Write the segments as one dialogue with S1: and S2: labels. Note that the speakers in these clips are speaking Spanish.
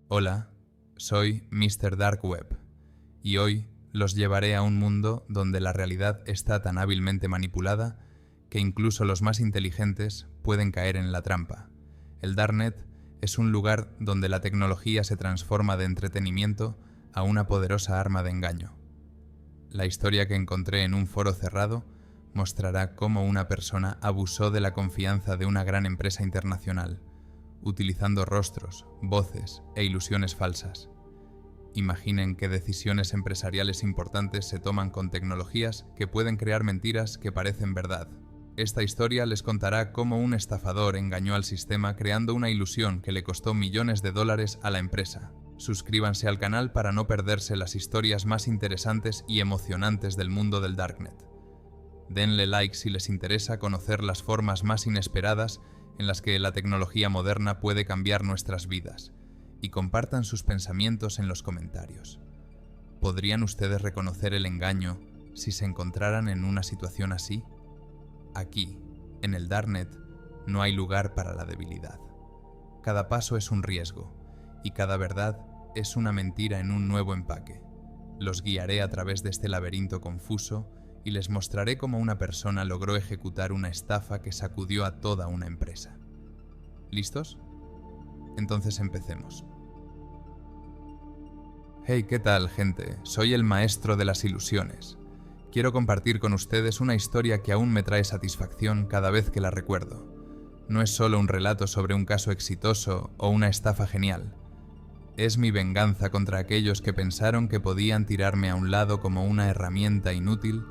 S1: Hola, soy Mr. Dark Web y hoy los llevaré a un mundo donde la realidad está tan hábilmente manipulada que incluso los más inteligentes pueden caer en la trampa. El Darknet es un lugar donde la tecnología se transforma de entretenimiento a una poderosa arma de engaño. La historia que encontré en un foro cerrado mostrará cómo una persona abusó de la confianza de una gran empresa internacional, utilizando rostros, voces e ilusiones falsas. Imaginen qué decisiones empresariales importantes se toman con tecnologías que pueden crear mentiras que parecen verdad. Esta historia les contará cómo un estafador engañó al sistema creando una ilusión que le costó millones de dólares a la empresa. Suscríbanse al canal para no perderse las historias más interesantes y emocionantes del mundo del Darknet. Denle like si les interesa conocer las formas más inesperadas en las que la tecnología moderna puede cambiar nuestras vidas, y compartan sus pensamientos en los comentarios. ¿Podrían ustedes reconocer el engaño si se encontraran en una situación así? Aquí, en el Darknet, no hay lugar para la debilidad. Cada paso es un riesgo, y cada verdad es una mentira en un nuevo empaque. Los guiaré a través de este laberinto confuso y les mostraré cómo una persona logró ejecutar una estafa que sacudió a toda una empresa. ¿Listos? Entonces empecemos. Hey, ¿qué tal, gente? Soy el maestro de las ilusiones. Quiero compartir con ustedes una historia que aún me trae satisfacción cada vez que la recuerdo. No es solo un relato sobre un caso exitoso o una estafa genial. Es mi venganza contra aquellos que pensaron que podían tirarme a un lado como una herramienta inútil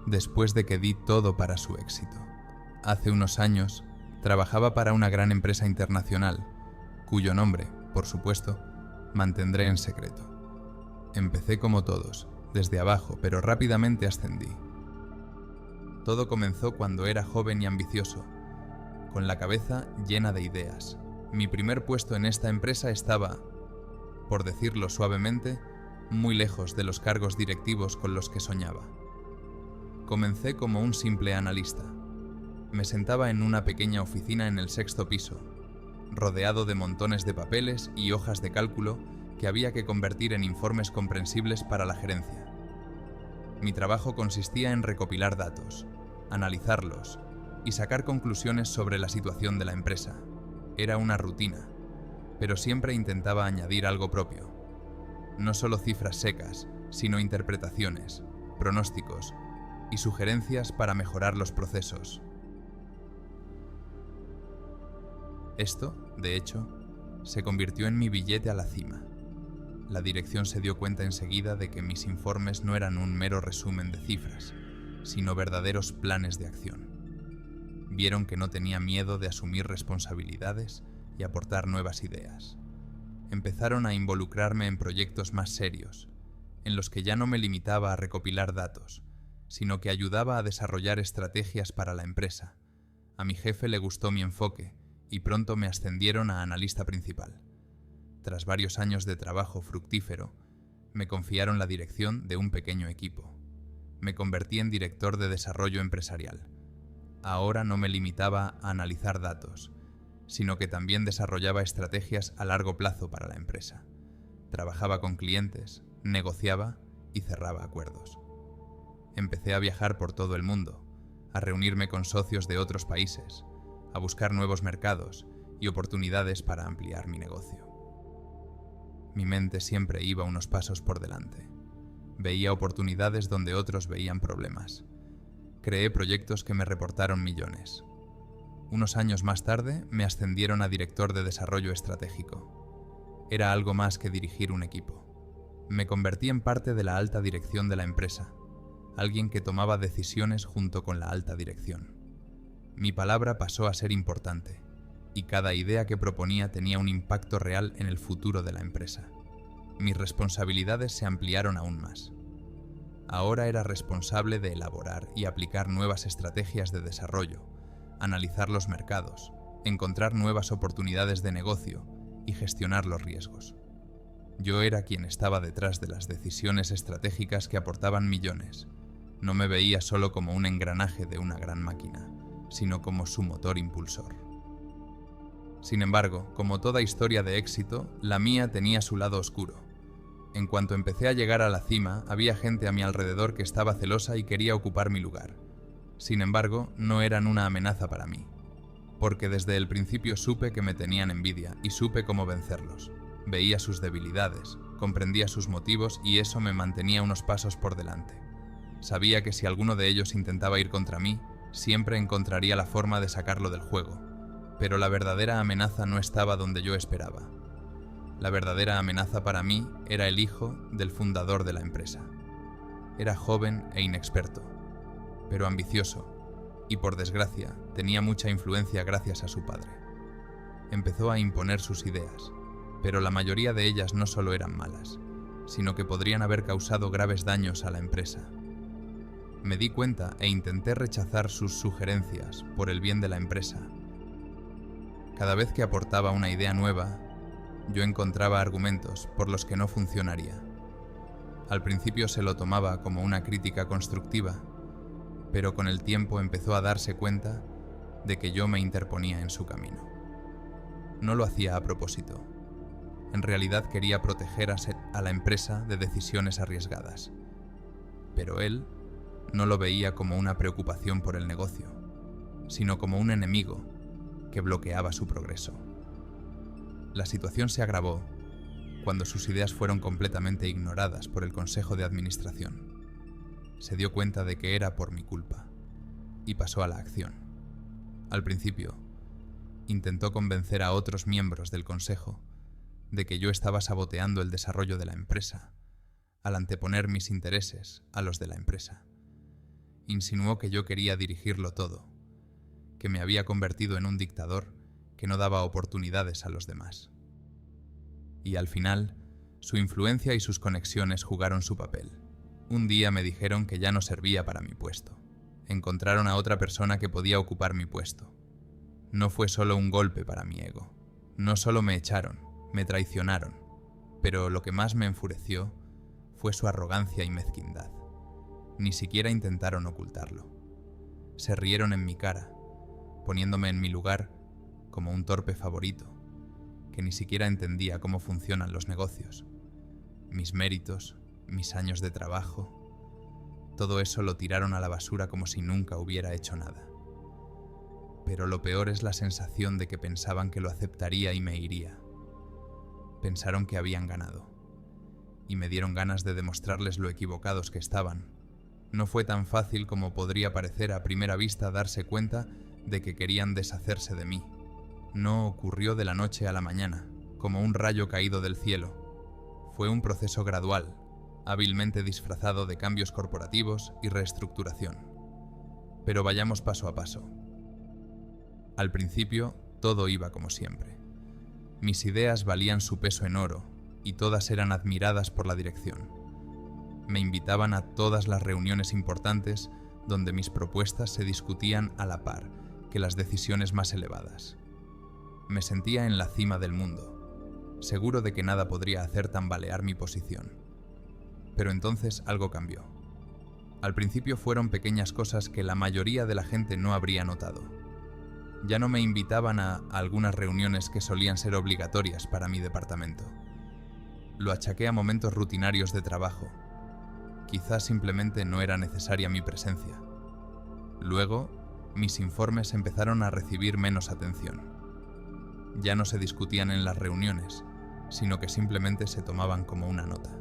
S1: después de que di todo para su éxito. Hace unos años, trabajaba para una gran empresa internacional, cuyo nombre, por supuesto, mantendré en secreto. Empecé como todos, desde abajo, pero rápidamente ascendí. Todo comenzó cuando era joven y ambicioso, con la cabeza llena de ideas. Mi primer puesto en esta empresa estaba, por decirlo suavemente, muy lejos de los cargos directivos con los que soñaba. Comencé como un simple analista. Me sentaba en una pequeña oficina en el 6º piso, rodeado de montones de papeles y hojas de cálculo que había que convertir en informes comprensibles para la gerencia. Mi trabajo consistía en recopilar datos, analizarlos y sacar conclusiones sobre la situación de la empresa. Era una rutina, pero siempre intentaba añadir algo propio. No solo cifras secas, sino interpretaciones, pronósticos y sugerencias para mejorar los procesos. Esto, de hecho, se convirtió en mi billete a la cima. La dirección se dio cuenta enseguida de que mis informes no eran un mero resumen de cifras, sino verdaderos planes de acción. Vieron que no tenía miedo de asumir responsabilidades y aportar nuevas ideas. Empezaron a involucrarme en proyectos más serios, en los que ya no me limitaba a recopilar datos, sino que ayudaba a desarrollar estrategias para la empresa. A mi jefe le gustó mi enfoque y pronto me ascendieron a analista principal. Tras varios años de trabajo fructífero, me confiaron la dirección de un pequeño equipo. Me convertí en director de desarrollo empresarial. Ahora no me limitaba a analizar datos, sino que también desarrollaba estrategias a largo plazo para la empresa. Trabajaba con clientes, negociaba y cerraba acuerdos. Empecé a viajar por todo el mundo, a reunirme con socios de otros países, a buscar nuevos mercados y oportunidades para ampliar mi negocio. Mi mente siempre iba unos pasos por delante. Veía oportunidades donde otros veían problemas. Creé proyectos que me reportaron millones. Unos años más tarde me ascendieron a director de desarrollo estratégico. Era algo más que dirigir un equipo. Me convertí en parte de la alta dirección de la empresa, alguien que tomaba decisiones junto con la alta dirección. Mi palabra pasó a ser importante, y cada idea que proponía tenía un impacto real en el futuro de la empresa. Mis responsabilidades se ampliaron aún más. Ahora era responsable de elaborar y aplicar nuevas estrategias de desarrollo, analizar los mercados, encontrar nuevas oportunidades de negocio y gestionar los riesgos. Yo era quien estaba detrás de las decisiones estratégicas que aportaban millones. No me veía solo como un engranaje de una gran máquina, sino como su motor impulsor. Sin embargo, como toda historia de éxito, la mía tenía su lado oscuro. En cuanto empecé a llegar a la cima, había gente a mi alrededor que estaba celosa y quería ocupar mi lugar. Sin embargo, no eran una amenaza para mí, porque desde el principio supe que me tenían envidia y supe cómo vencerlos. Veía sus debilidades, comprendía sus motivos y eso me mantenía unos pasos por delante. Sabía que si alguno de ellos intentaba ir contra mí, siempre encontraría la forma de sacarlo del juego, pero la verdadera amenaza no estaba donde yo esperaba. La verdadera amenaza para mí era el hijo del fundador de la empresa. Era joven e inexperto, pero ambicioso, y por desgracia tenía mucha influencia gracias a su padre. Empezó a imponer sus ideas, pero la mayoría de ellas no solo eran malas, sino que podrían haber causado graves daños a la empresa. Me di cuenta e intenté rechazar sus sugerencias por el bien de la empresa. Cada vez que aportaba una idea nueva, yo encontraba argumentos por los que no funcionaría. Al principio se lo tomaba como una crítica constructiva, pero con el tiempo empezó a darse cuenta de que yo me interponía en su camino. No lo hacía a propósito. En realidad quería proteger a la empresa de decisiones arriesgadas. Pero él no lo veía como una preocupación por el negocio, sino como un enemigo que bloqueaba su progreso. La situación se agravó cuando sus ideas fueron completamente ignoradas por el Consejo de Administración. Se dio cuenta de que era por mi culpa y pasó a la acción. Al principio, intentó convencer a otros miembros del Consejo de que yo estaba saboteando el desarrollo de la empresa al anteponer mis intereses a los de la empresa. Insinuó que yo quería dirigirlo todo, que me había convertido en un dictador que no daba oportunidades a los demás. Y al final, su influencia y sus conexiones jugaron su papel. Un día me dijeron que ya no servía para mi puesto. Encontraron a otra persona que podía ocupar mi puesto. No fue solo un golpe para mi ego. No solo me echaron, me traicionaron. Pero lo que más me enfureció fue su arrogancia y mezquindad. Ni siquiera intentaron ocultarlo. Se rieron en mi cara, poniéndome en mi lugar como un torpe favorito, que ni siquiera entendía cómo funcionan los negocios. Mis méritos, mis años de trabajo, todo eso lo tiraron a la basura como si nunca hubiera hecho nada. Pero lo peor es la sensación de que pensaban que lo aceptaría y me iría. Pensaron que habían ganado, y me dieron ganas de demostrarles lo equivocados que estaban. No fue tan fácil como podría parecer a primera vista darse cuenta de que querían deshacerse de mí. No ocurrió de la noche a la mañana, como un rayo caído del cielo. Fue un proceso gradual, hábilmente disfrazado de cambios corporativos y reestructuración. Pero vayamos paso a paso. Al principio, todo iba como siempre. Mis ideas valían su peso en oro, y todas eran admiradas por la dirección. Me invitaban a todas las reuniones importantes donde mis propuestas se discutían a la par que las decisiones más elevadas. Me sentía en la cima del mundo, seguro de que nada podría hacer tambalear mi posición. Pero entonces algo cambió. Al principio fueron pequeñas cosas que la mayoría de la gente no habría notado. Ya no me invitaban a algunas reuniones que solían ser obligatorias para mi departamento. Lo achaqué a momentos rutinarios de trabajo. Quizás simplemente no era necesaria mi presencia. Luego, mis informes empezaron a recibir menos atención. Ya no se discutían en las reuniones, sino que simplemente se tomaban como una nota.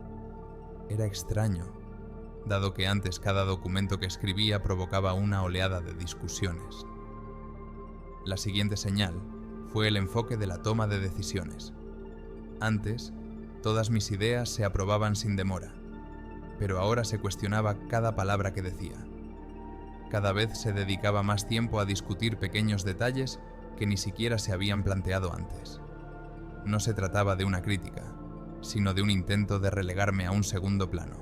S1: Era extraño, dado que antes cada documento que escribía provocaba una oleada de discusiones. La siguiente señal fue el enfoque de la toma de decisiones. Antes, todas mis ideas se aprobaban sin demora, pero ahora se cuestionaba cada palabra que decía. Cada vez se dedicaba más tiempo a discutir pequeños detalles que ni siquiera se habían planteado antes. No se trataba de una crítica, sino de un intento de relegarme a un segundo plano.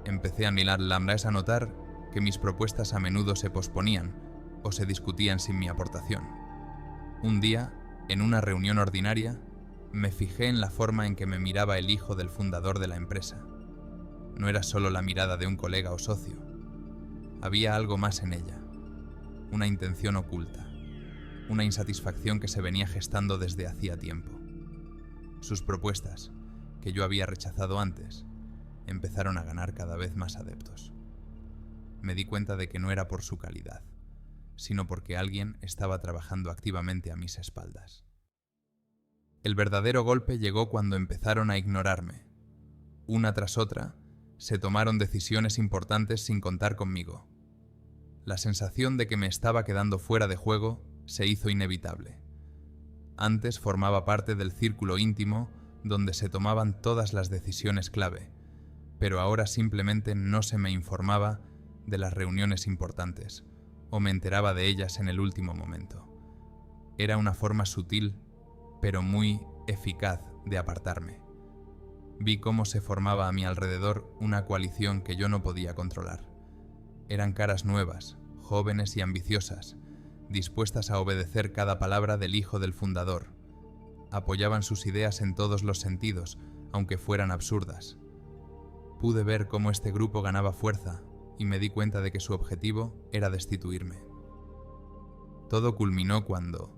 S1: Empecé a notar que mis propuestas a menudo se posponían o se discutían sin mi aportación. Un día, en una reunión ordinaria, me fijé en la forma en que me miraba el hijo del fundador de la empresa. No era solo la mirada de un colega o socio. Había algo más en ella, una intención oculta. una insatisfacción que se venía gestando desde hacía tiempo. Sus propuestas, que yo había rechazado antes, empezaron a ganar cada vez más adeptos. Me di cuenta de que no era por su calidad, sino porque alguien estaba trabajando activamente a mis espaldas. El verdadero golpe llegó cuando empezaron a ignorarme. Una tras otra, se tomaron decisiones importantes sin contar conmigo. La sensación de que me estaba quedando fuera de juego se hizo inevitable. Antes formaba parte del círculo íntimo donde se tomaban todas las decisiones clave, pero ahora simplemente no se me informaba de las reuniones importantes, o me enteraba de ellas en el último momento. Era una forma sutil, pero muy eficaz de apartarme. Vi cómo se formaba a mi alrededor una coalición que yo no podía controlar. Eran caras nuevas, jóvenes y ambiciosas, dispuestas a obedecer cada palabra del hijo del fundador. Apoyaban sus ideas en todos los sentidos, aunque fueran absurdas. Pude ver cómo este grupo ganaba fuerza y me di cuenta de que su objetivo era destituirme. Todo culminó cuando,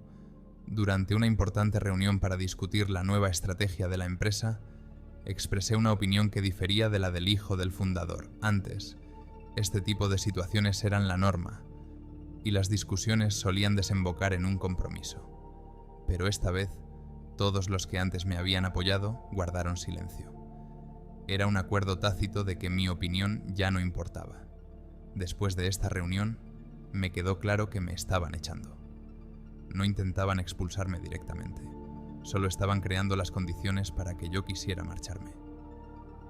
S1: durante una importante reunión para discutir la nueva estrategia de la empresa, expresé una opinión que difería de la del hijo del fundador. Antes, este tipo de situaciones eran la norma, y las discusiones solían desembocar en un compromiso. Pero esta vez, todos los que antes me habían apoyado guardaron silencio. Era un acuerdo tácito de que mi opinión ya no importaba. Después de esta reunión, me quedó claro que me estaban echando. No intentaban expulsarme directamente, solo estaban creando las condiciones para que yo quisiera marcharme.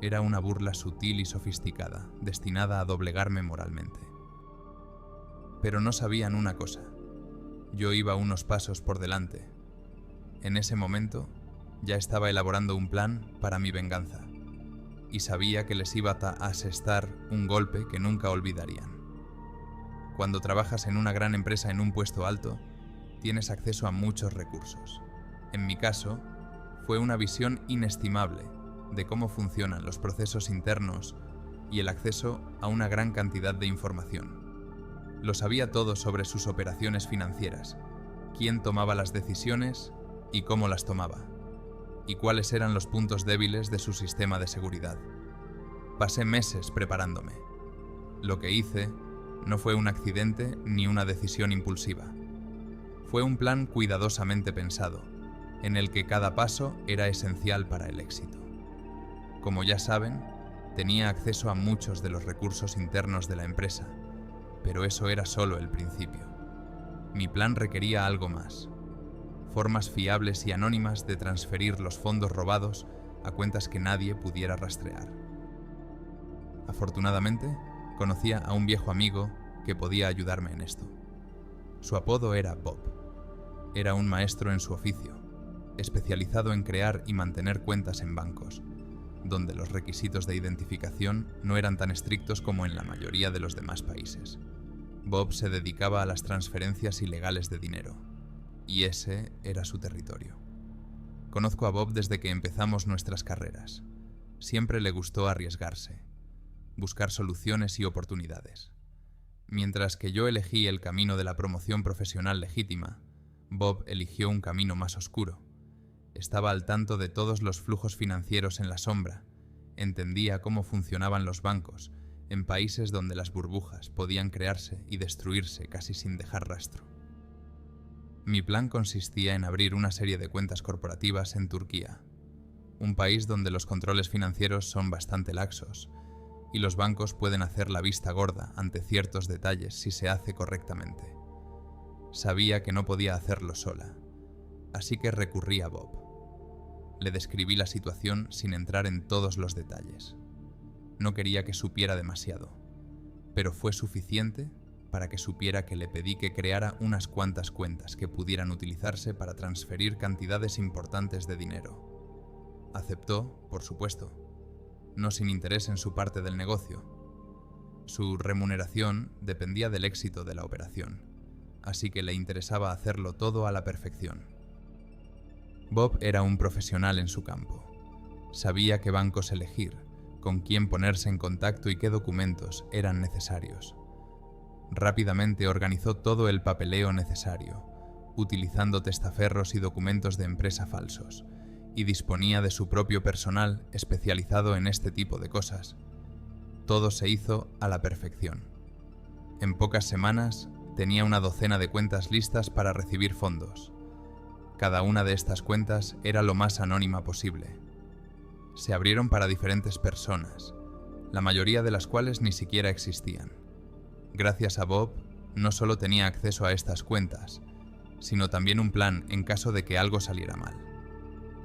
S1: Era una burla sutil y sofisticada, destinada a doblegarme moralmente. Pero no sabían una cosa. Yo iba unos pasos por delante. En ese momento, ya estaba elaborando un plan para mi venganza, y sabía que les iba a asestar un golpe que nunca olvidarían. Cuando trabajas en una gran empresa en un puesto alto, tienes acceso a muchos recursos. En mi caso, fue una visión inestimable de cómo funcionan los procesos internos y el acceso a una gran cantidad de información. Lo sabía todo sobre sus operaciones financieras, quién tomaba las decisiones y cómo las tomaba, y cuáles eran los puntos débiles de su sistema de seguridad. Pasé meses preparándome. Lo que hice no fue un accidente ni una decisión impulsiva. Fue un plan cuidadosamente pensado, en el que cada paso era esencial para el éxito. Como ya saben, tenía acceso a muchos de los recursos internos de la empresa, pero eso era solo el principio. Mi plan requería algo más: formas fiables y anónimas de transferir los fondos robados a cuentas que nadie pudiera rastrear. Afortunadamente, conocía a un viejo amigo que podía ayudarme en esto. Su apodo era Bob. Era un maestro en su oficio, especializado en crear y mantener cuentas en bancos, donde los requisitos de identificación no eran tan estrictos como en la mayoría de los demás países. Bob se dedicaba a las transferencias ilegales de dinero, y ese era su territorio. Conozco a Bob desde que empezamos nuestras carreras. Siempre le gustó arriesgarse, buscar soluciones y oportunidades. Mientras que yo elegí el camino de la promoción profesional legítima, Bob eligió un camino más oscuro. Estaba al tanto de todos los flujos financieros en la sombra, entendía cómo funcionaban los bancos en países donde las burbujas podían crearse y destruirse casi sin dejar rastro. Mi plan consistía en abrir una serie de cuentas corporativas en Turquía, un país donde los controles financieros son bastante laxos y los bancos pueden hacer la vista gorda ante ciertos detalles si se hace correctamente. Sabía que no podía hacerlo sola, así que recurrí a Bob. Le describí la situación sin entrar en todos los detalles. No quería que supiera demasiado, pero fue suficiente para que supiera que le pedí que creara unas cuantas cuentas que pudieran utilizarse para transferir cantidades importantes de dinero. Aceptó, por supuesto, no sin interés en su parte del negocio. Su remuneración dependía del éxito de la operación, así que le interesaba hacerlo todo a la perfección. Bob era un profesional en su campo. Sabía qué bancos elegir, con quién ponerse en contacto y qué documentos eran necesarios. Rápidamente organizó todo el papeleo necesario, utilizando testaferros y documentos de empresa falsos, y disponía de su propio personal especializado en este tipo de cosas. Todo se hizo a la perfección. En pocas semanas tenía una docena de cuentas listas para recibir fondos. Cada una de estas cuentas era lo más anónima posible. Se abrieron para diferentes personas, la mayoría de las cuales ni siquiera existían. Gracias a Bob, no solo tenía acceso a estas cuentas, sino también un plan en caso de que algo saliera mal.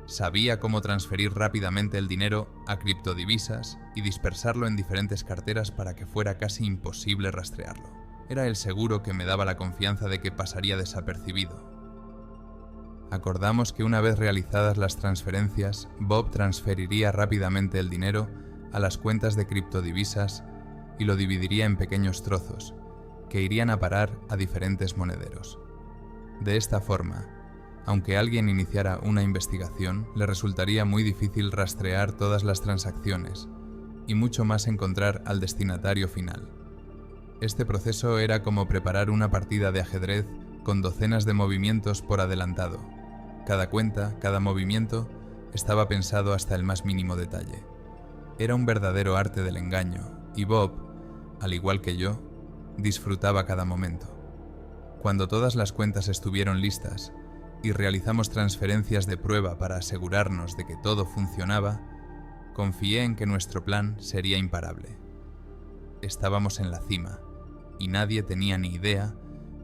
S1: Sabía cómo transferir rápidamente el dinero a criptodivisas y dispersarlo en diferentes carteras para que fuera casi imposible rastrearlo. Era el seguro que me daba la confianza de que pasaría desapercibido. Acordamos que una vez realizadas las transferencias, Bob transferiría rápidamente el dinero a las cuentas de criptodivisas y lo dividiría en pequeños trozos, que irían a parar a diferentes monederos. De esta forma, aunque alguien iniciara una investigación, le resultaría muy difícil rastrear todas las transacciones y mucho más encontrar al destinatario final. Este proceso era como preparar una partida de ajedrez con docenas de movimientos por adelantado. Cada cuenta, cada movimiento, estaba pensado hasta el más mínimo detalle. Era un verdadero arte del engaño, y Bob, al igual que yo, disfrutaba cada momento. Cuando todas las cuentas estuvieron listas y realizamos transferencias de prueba para asegurarnos de que todo funcionaba, confié en que nuestro plan sería imparable. Estábamos en la cima, y nadie tenía ni idea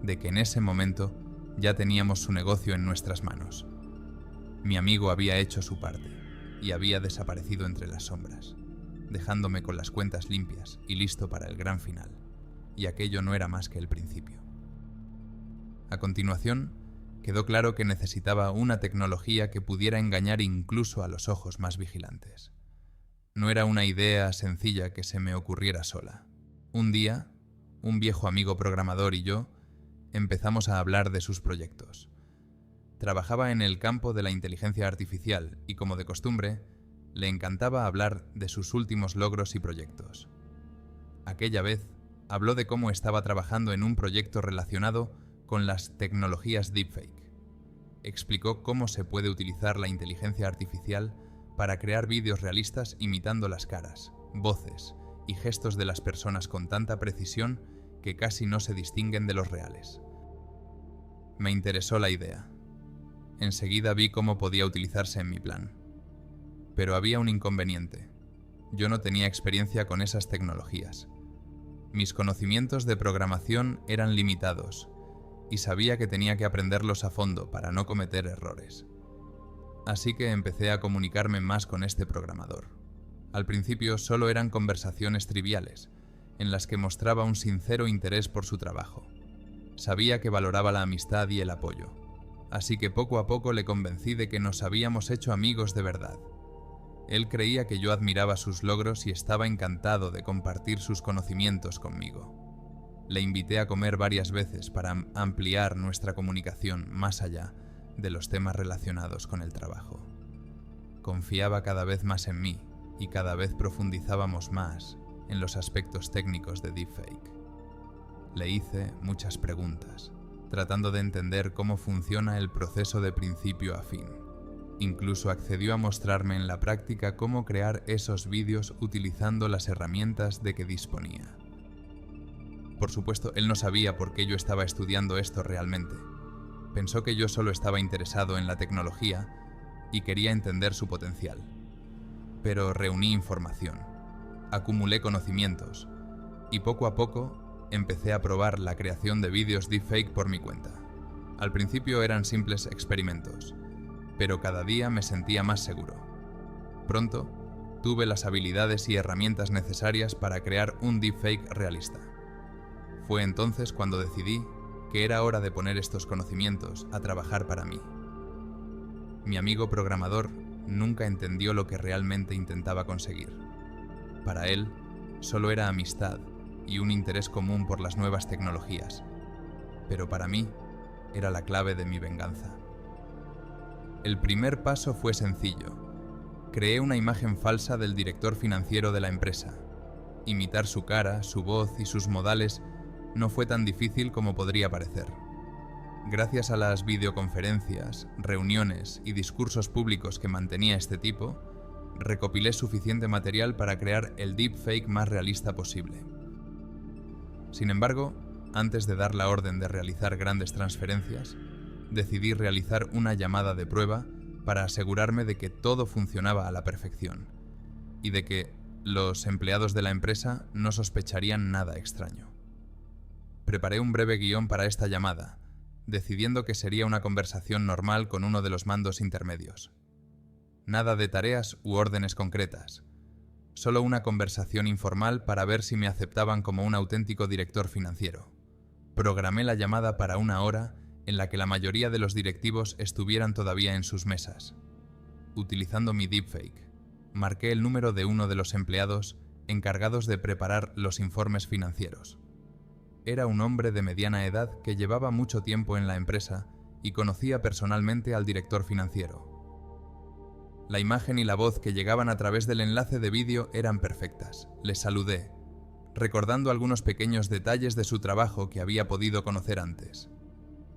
S1: de que en ese momento ya teníamos su negocio en nuestras manos. Mi amigo había hecho su parte y había desaparecido entre las sombras, dejándome con las cuentas limpias y listo para el gran final, y aquello no era más que el principio. A continuación, quedó claro que necesitaba una tecnología que pudiera engañar incluso a los ojos más vigilantes. No era una idea sencilla que se me ocurriera sola. Un día, un viejo amigo programador y yo empezamos a hablar de sus proyectos. Trabajaba en el campo de la inteligencia artificial y, como de costumbre, le encantaba hablar de sus últimos logros y proyectos. Aquella vez habló de cómo estaba trabajando en un proyecto relacionado con las tecnologías deepfake. Explicó cómo se puede utilizar la inteligencia artificial para crear vídeos realistas imitando las caras, voces y gestos de las personas con tanta precisión que casi no se distinguen de los reales. Me interesó la idea. Enseguida vi cómo podía utilizarse en mi plan. Pero había un inconveniente. Yo no tenía experiencia con esas tecnologías. Mis conocimientos de programación eran limitados y sabía que tenía que aprenderlos a fondo para no cometer errores. Así que empecé a comunicarme más con este programador. Al principio solo eran conversaciones triviales, en las que mostraba un sincero interés por su trabajo. Sabía que valoraba la amistad y el apoyo, así que poco a poco le convencí de que nos habíamos hecho amigos de verdad. Él creía que yo admiraba sus logros y estaba encantado de compartir sus conocimientos conmigo. Le invité a comer varias veces para ampliar nuestra comunicación más allá de los temas relacionados con el trabajo. Confiaba cada vez más en mí y cada vez profundizábamos más en los aspectos técnicos de deepfake. Le hice muchas preguntas, tratando de entender cómo funciona el proceso de principio a fin. Incluso accedió a mostrarme en la práctica cómo crear esos vídeos utilizando las herramientas de que disponía. Por supuesto, él no sabía por qué yo estaba estudiando esto realmente. Pensó que yo solo estaba interesado en la tecnología y quería entender su potencial. Pero reuní información, acumulé conocimientos y poco a poco empecé a probar la creación de vídeos deepfake por mi cuenta. Al principio eran simples experimentos, pero cada día me sentía más seguro. Pronto, tuve las habilidades y herramientas necesarias para crear un deepfake realista. Fue entonces cuando decidí que era hora de poner estos conocimientos a trabajar para mí. Mi amigo programador nunca entendió lo que realmente intentaba conseguir. Para él, solo era amistad y un interés común por las nuevas tecnologías, pero para mí era la clave de mi venganza. El primer paso fue sencillo. Creé una imagen falsa del director financiero de la empresa. Imitar su cara, su voz y sus modales no fue tan difícil como podría parecer. Gracias a las videoconferencias, reuniones y discursos públicos que mantenía este tipo, recopilé suficiente material para crear el deepfake más realista posible. Sin embargo, antes de dar la orden de realizar grandes transferencias, decidí realizar una llamada de prueba para asegurarme de que todo funcionaba a la perfección y de que los empleados de la empresa no sospecharían nada extraño. Preparé un breve guión para esta llamada, decidiendo que sería una conversación normal con uno de los mandos intermedios. Nada de tareas u órdenes concretas, solo una conversación informal para ver si me aceptaban como un auténtico director financiero. Programé la llamada para 1 hora en la que la mayoría de los directivos estuvieran todavía en sus mesas. Utilizando mi deepfake, marqué el número de uno de los empleados encargados de preparar los informes financieros. Era un hombre de mediana edad que llevaba mucho tiempo en la empresa y conocía personalmente al director financiero. La imagen y la voz que llegaban a través del enlace de vídeo eran perfectas. Les saludé, recordando algunos pequeños detalles de su trabajo que había podido conocer antes.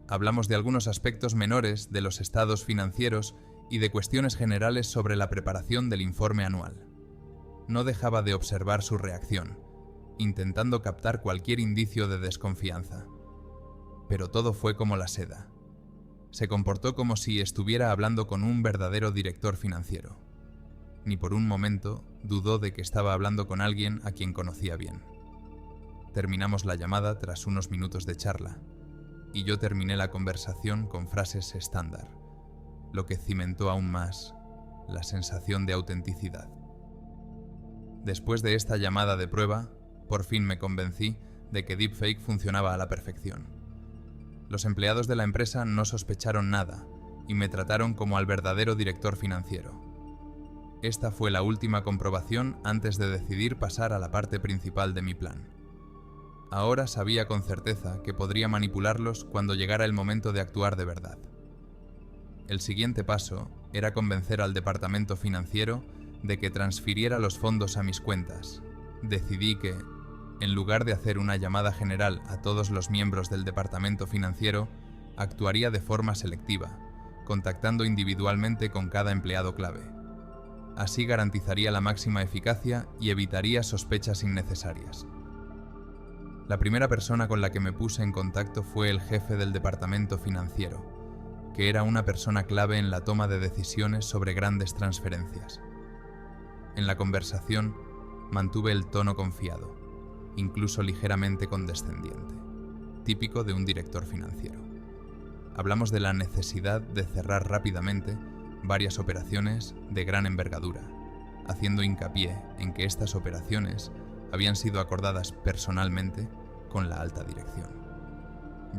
S1: Hablamos de algunos aspectos menores de los estados financieros y de cuestiones generales sobre la preparación del informe anual. No dejaba de observar su reacción, intentando captar cualquier indicio de desconfianza. Pero todo fue como la seda. Se comportó como si estuviera hablando con un verdadero director financiero. Ni por un momento dudó de que estaba hablando con alguien a quien conocía bien. Terminamos la llamada tras unos minutos de charla, y yo terminé la conversación con frases estándar, lo que cimentó aún más la sensación de autenticidad. Después de esta llamada de prueba, por fin me convencí de que deepfake funcionaba a la perfección. Los empleados de la empresa no sospecharon nada y me trataron como al verdadero director financiero. Esta fue la última comprobación antes de decidir pasar a la parte principal de mi plan. Ahora sabía con certeza que podría manipularlos cuando llegara el momento de actuar de verdad. El siguiente paso era convencer al departamento financiero de que transfiriera los fondos a mis cuentas. Decidí que, en lugar de hacer una llamada general a todos los miembros del departamento financiero, actuaría de forma selectiva, contactando individualmente con cada empleado clave. Así garantizaría la máxima eficacia y evitaría sospechas innecesarias. La primera persona con la que me puse en contacto fue el jefe del departamento financiero, que era una persona clave en la toma de decisiones sobre grandes transferencias. En la conversación, mantuve el tono confiado, incluso ligeramente condescendiente, típico de un director financiero. Hablamos de la necesidad de cerrar rápidamente varias operaciones de gran envergadura, haciendo hincapié en que estas operaciones habían sido acordadas personalmente con la alta dirección.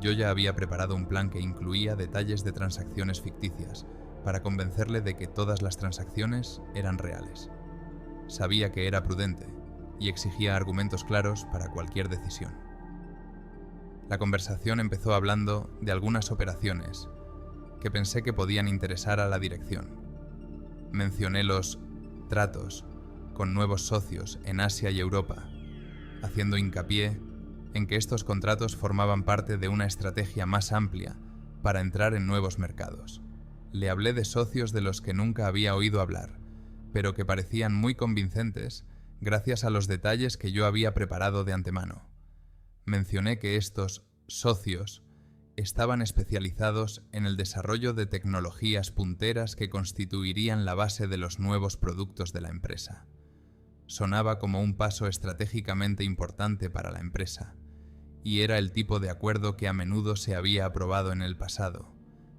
S1: Yo ya había preparado un plan que incluía detalles de transacciones ficticias para convencerle de que todas las transacciones eran reales. Sabía que era prudente y exigía argumentos claros para cualquier decisión. La conversación empezó hablando de algunas operaciones que pensé que podían interesar a la dirección. Mencioné los tratos con nuevos socios en Asia y Europa, haciendo hincapié en que estos contratos formaban parte de una estrategia más amplia para entrar en nuevos mercados. Le hablé de socios de los que nunca había oído hablar, pero que parecían muy convincentes gracias a los detalles que yo había preparado de antemano. Mencioné que estos socios estaban especializados en el desarrollo de tecnologías punteras que constituirían la base de los nuevos productos de la empresa. Sonaba como un paso estratégicamente importante para la empresa, y era el tipo de acuerdo que a menudo se había aprobado en el pasado.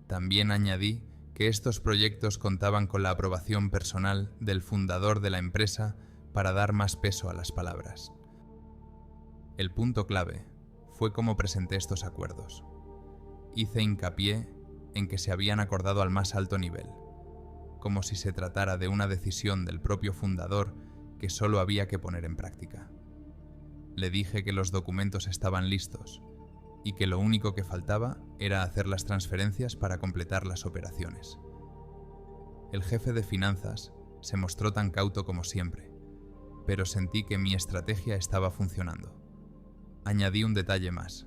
S1: También añadí que estos proyectos contaban con la aprobación personal del fundador de la empresa para dar más peso a las palabras. El punto clave fue cómo presenté estos acuerdos. Hice hincapié en que se habían acordado al más alto nivel, como si se tratara de una decisión del propio fundador que solo había que poner en práctica. Le dije que los documentos estaban listos y que lo único que faltaba era hacer las transferencias para completar las operaciones. El jefe de finanzas se mostró tan cauto como siempre, pero sentí que mi estrategia estaba funcionando. Añadí un detalle más.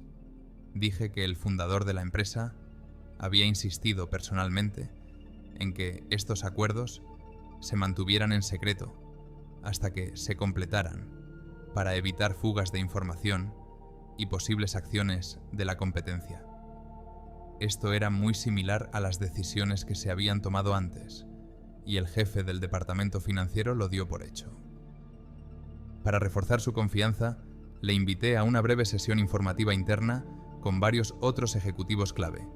S1: Dije que el fundador de la empresa había insistido personalmente en que estos acuerdos se mantuvieran en secreto hasta que se completaran para evitar fugas de información y posibles acciones de la competencia. Esto era muy similar a las decisiones que se habían tomado antes, y el jefe del departamento financiero lo dio por hecho. Para reforzar su confianza, le invité a una breve sesión informativa interna con varios otros ejecutivos clave,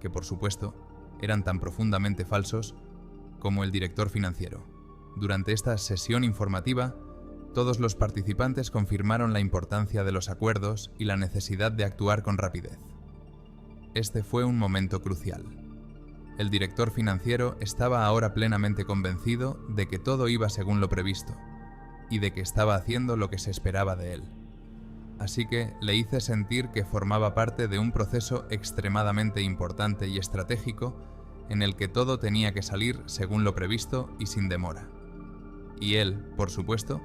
S1: que por supuesto eran tan profundamente falsos como el director financiero. Durante esta sesión informativa, todos los participantes confirmaron la importancia de los acuerdos y la necesidad de actuar con rapidez. Este fue un momento crucial. El director financiero estaba ahora plenamente convencido de que todo iba según lo previsto y de que estaba haciendo lo que se esperaba de él. Así que le hice sentir que formaba parte de un proceso extremadamente importante y estratégico en el que todo tenía que salir según lo previsto y sin demora. Y él, por supuesto,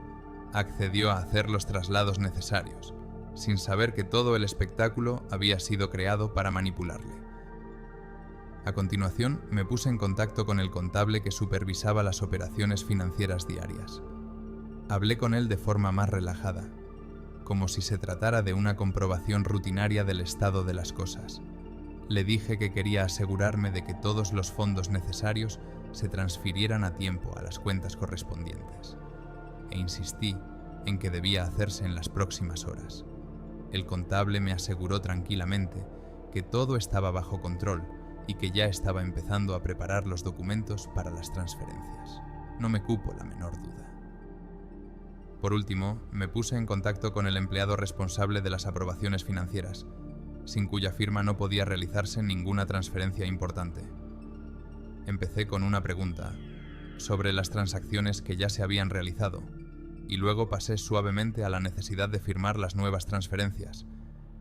S1: accedió a hacer los traslados necesarios, sin saber que todo el espectáculo había sido creado para manipularle. A continuación, me puse en contacto con el contable que supervisaba las operaciones financieras diarias. Hablé con él de forma más relajada, como si se tratara de una comprobación rutinaria del estado de las cosas. Le dije que quería asegurarme de que todos los fondos necesarios se transfirieran a tiempo a las cuentas correspondientes, e insistí en que debía hacerse en las próximas horas. El contable me aseguró tranquilamente que todo estaba bajo control y que ya estaba empezando a preparar los documentos para las transferencias. No me cupo la menor duda. Por último, me puse en contacto con el empleado responsable de las aprobaciones financieras, sin cuya firma no podía realizarse ninguna transferencia importante. Empecé con una pregunta sobre las transacciones que ya se habían realizado, y luego pasé suavemente a la necesidad de firmar las nuevas transferencias,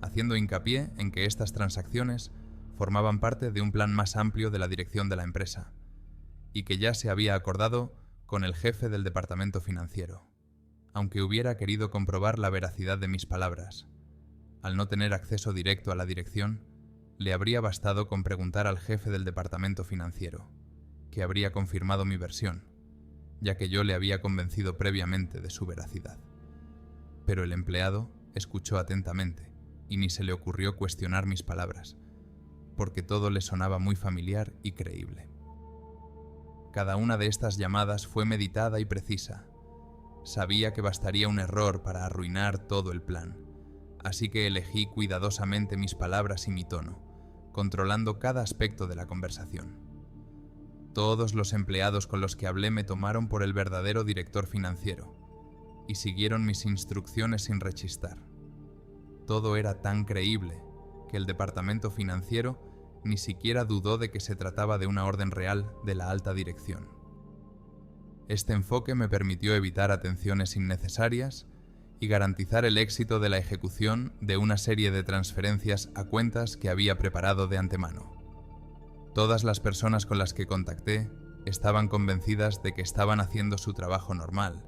S1: haciendo hincapié en que estas transacciones formaban parte de un plan más amplio de la dirección de la empresa, y que ya se había acordado con el jefe del departamento financiero. Aunque hubiera querido comprobar la veracidad de mis palabras, al no tener acceso directo a la dirección, le habría bastado con preguntar al jefe del departamento financiero, que habría confirmado mi versión, ya que yo le había convencido previamente de su veracidad. Pero el empleado escuchó atentamente y ni se le ocurrió cuestionar mis palabras, porque todo le sonaba muy familiar y creíble. Cada una de estas llamadas fue meditada y precisa. Sabía que bastaría un error para arruinar todo el plan, así que elegí cuidadosamente mis palabras y mi tono, controlando cada aspecto de la conversación. Todos los empleados con los que hablé me tomaron por el verdadero director financiero y siguieron mis instrucciones sin rechistar. Todo era tan creíble que el departamento financiero ni siquiera dudó de que se trataba de una orden real de la alta dirección. Este enfoque me permitió evitar atenciones innecesarias y garantizar el éxito de la ejecución de una serie de transferencias a cuentas que había preparado de antemano. Todas las personas con las que contacté estaban convencidas de que estaban haciendo su trabajo normal,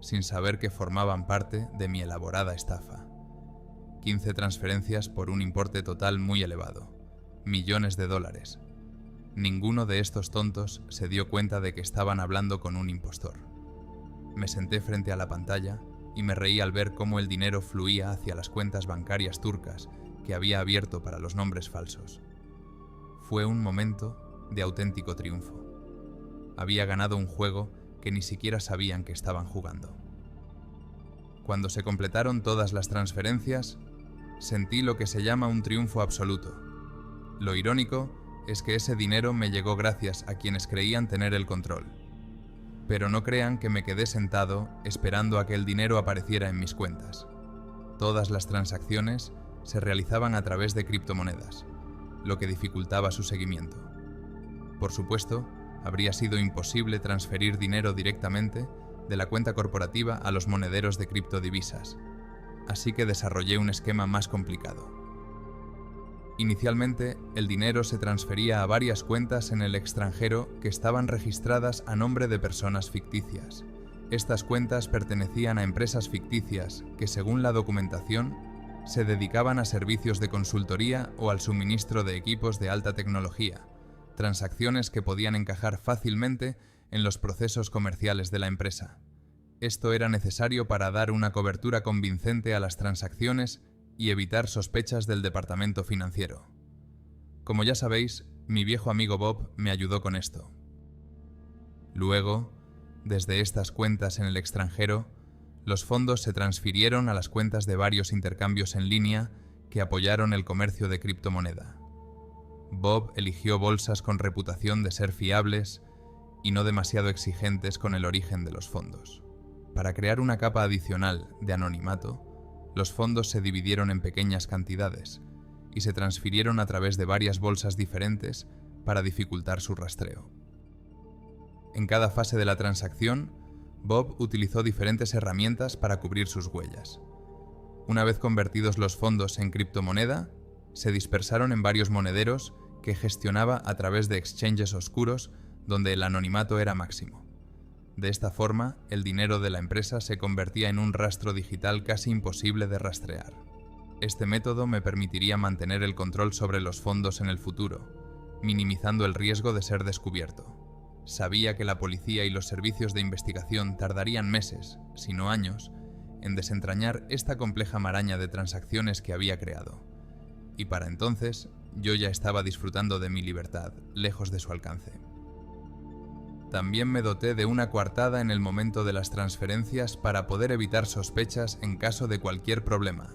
S1: sin saber que formaban parte de mi elaborada estafa. 15 transferencias por un importe total muy elevado, millones de dólares. Ninguno de estos tontos se dio cuenta de que estaban hablando con un impostor. Me senté frente a la pantalla y me reí al ver cómo el dinero fluía hacia las cuentas bancarias turcas que había abierto para los nombres falsos. Fue un momento de auténtico triunfo. Había ganado un juego que ni siquiera sabían que estaban jugando. Cuando se completaron todas las transferencias, sentí lo que se llama un triunfo absoluto. Lo irónico es que ese dinero me llegó gracias a quienes creían tener el control. Pero no crean que me quedé sentado esperando a que el dinero apareciera en mis cuentas. Todas las transacciones se realizaban a través de criptomonedas, lo que dificultaba su seguimiento. Por supuesto, habría sido imposible transferir dinero directamente de la cuenta corporativa a los monederos de criptodivisas, así que desarrollé un esquema más complicado. Inicialmente, el dinero se transfería a varias cuentas en el extranjero que estaban registradas a nombre de personas ficticias. Estas cuentas pertenecían a empresas ficticias que, según la documentación, se dedicaban a servicios de consultoría o al suministro de equipos de alta tecnología, transacciones que podían encajar fácilmente en los procesos comerciales de la empresa. Esto era necesario para dar una cobertura convincente a las transacciones y evitar sospechas del departamento financiero. Como ya sabéis, mi viejo amigo Bob me ayudó con esto. Luego, desde estas cuentas en el extranjero, los fondos se transfirieron a las cuentas de varios intercambios en línea que apoyaron el comercio de criptomoneda. Bob eligió bolsas con reputación de ser fiables y no demasiado exigentes con el origen de los fondos. Para crear una capa adicional de anonimato, los fondos se dividieron en pequeñas cantidades y se transfirieron a través de varias bolsas diferentes para dificultar su rastreo. En cada fase de la transacción, Bob utilizó diferentes herramientas para cubrir sus huellas. Una vez convertidos los fondos en criptomoneda, se dispersaron en varios monederos que gestionaba a través de exchanges oscuros donde el anonimato era máximo. De esta forma, el dinero de la empresa se convertía en un rastro digital casi imposible de rastrear. Este método me permitiría mantener el control sobre los fondos en el futuro, minimizando el riesgo de ser descubierto. Sabía que la policía y los servicios de investigación tardarían meses, si no años, en desentrañar esta compleja maraña de transacciones que había creado. Y para entonces, yo ya estaba disfrutando de mi libertad, lejos de su alcance. También me doté de una coartada en el momento de las transferencias para poder evitar sospechas en caso de cualquier problema.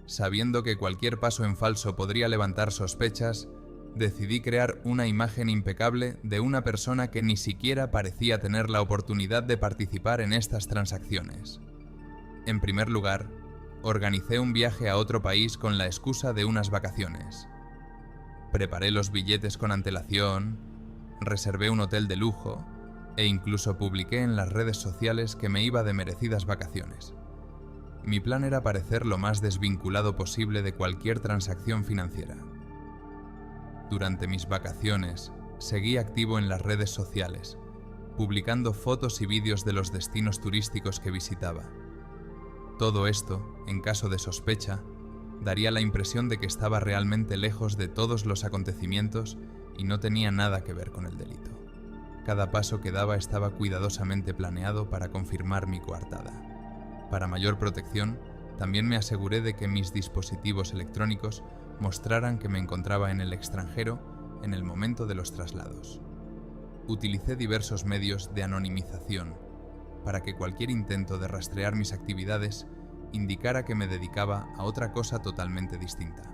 S1: Sabiendo que cualquier paso en falso podría levantar sospechas, decidí crear una imagen impecable de una persona que ni siquiera parecía tener la oportunidad de participar en estas transacciones. En primer lugar, organicé un viaje a otro país con la excusa de unas vacaciones. Preparé los billetes con antelación, reservé un hotel de lujo e incluso publiqué en las redes sociales que me iba de merecidas vacaciones. Mi plan era parecer lo más desvinculado posible de cualquier transacción financiera. Durante mis vacaciones, seguí activo en las redes sociales, publicando fotos y vídeos de los destinos turísticos que visitaba. Todo esto, en caso de sospecha, daría la impresión de que estaba realmente lejos de todos los acontecimientos y no tenía nada que ver con el delito. Cada paso que daba estaba cuidadosamente planeado para confirmar mi coartada. Para mayor protección, también me aseguré de que mis dispositivos electrónicos mostraran que me encontraba en el extranjero en el momento de los traslados. Utilicé diversos medios de anonimización para que cualquier intento de rastrear mis actividades indicara que me dedicaba a otra cosa totalmente distinta.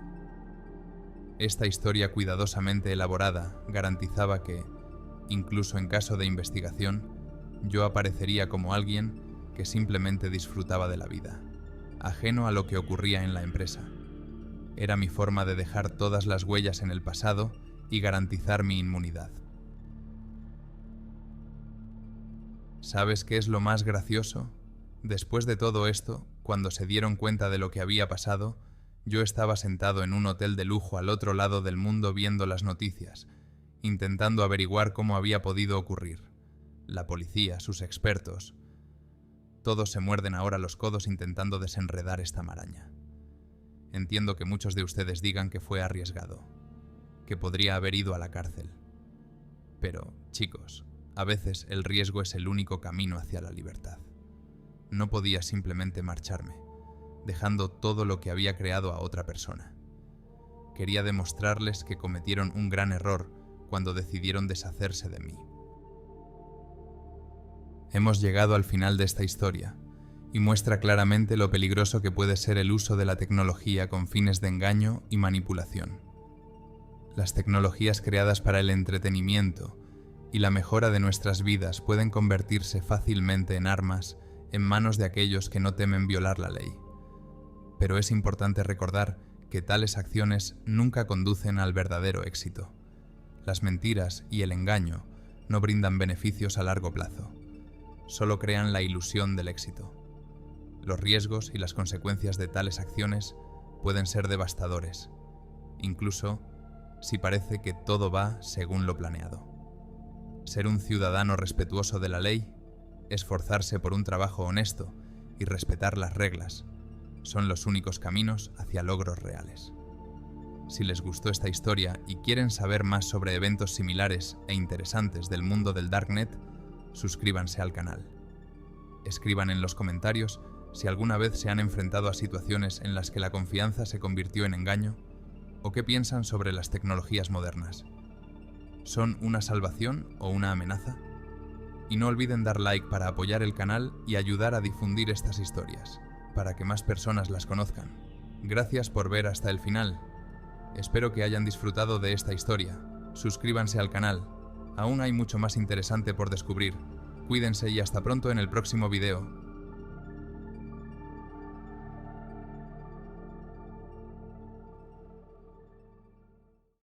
S1: Esta historia cuidadosamente elaborada garantizaba que, incluso en caso de investigación, yo aparecería como alguien que simplemente disfrutaba de la vida, ajeno a lo que ocurría en la empresa. Era mi forma de dejar todas las huellas en el pasado y garantizar mi inmunidad. ¿Sabes qué es lo más gracioso? Después de todo esto, cuando se dieron cuenta de lo que había pasado, yo estaba sentado en un hotel de lujo al otro lado del mundo viendo las noticias, intentando averiguar cómo había podido ocurrir. La policía, sus expertos, todos se muerden ahora los codos intentando desenredar esta maraña. Entiendo que muchos de ustedes digan que fue arriesgado, que podría haber ido a la cárcel. Pero, chicos, a veces el riesgo es el único camino hacia la libertad. No podía simplemente marcharme, dejando todo lo que había creado a otra persona. Quería demostrarles que cometieron un gran error cuando decidieron deshacerse de mí. Hemos llegado al final de esta historia, y muestra claramente lo peligroso que puede ser el uso de la tecnología con fines de engaño y manipulación. Las tecnologías creadas para el entretenimiento y la mejora de nuestras vidas pueden convertirse fácilmente en armas en manos de aquellos que no temen violar la ley. Pero es importante recordar que tales acciones nunca conducen al verdadero éxito. Las mentiras y el engaño no brindan beneficios a largo plazo, solo crean la ilusión del éxito. Los riesgos y las consecuencias de tales acciones pueden ser devastadores, incluso si parece que todo va según lo planeado. Ser un ciudadano respetuoso de la ley, esforzarse por un trabajo honesto y respetar las reglas son los únicos caminos hacia logros reales. Si les gustó esta historia y quieren saber más sobre eventos similares e interesantes del mundo del Darknet, suscríbanse al canal. Escriban en los comentarios si alguna vez se han enfrentado a situaciones en las que la confianza se convirtió en engaño o qué piensan sobre las tecnologías modernas. ¿Son una salvación o una amenaza? Y no olviden dar like para apoyar el canal y ayudar a difundir estas historias, para que más personas las conozcan. Gracias por ver hasta el final. Espero que hayan disfrutado de esta historia. Suscríbanse al canal. Aún hay mucho más interesante por descubrir. Cuídense y hasta pronto en el próximo video.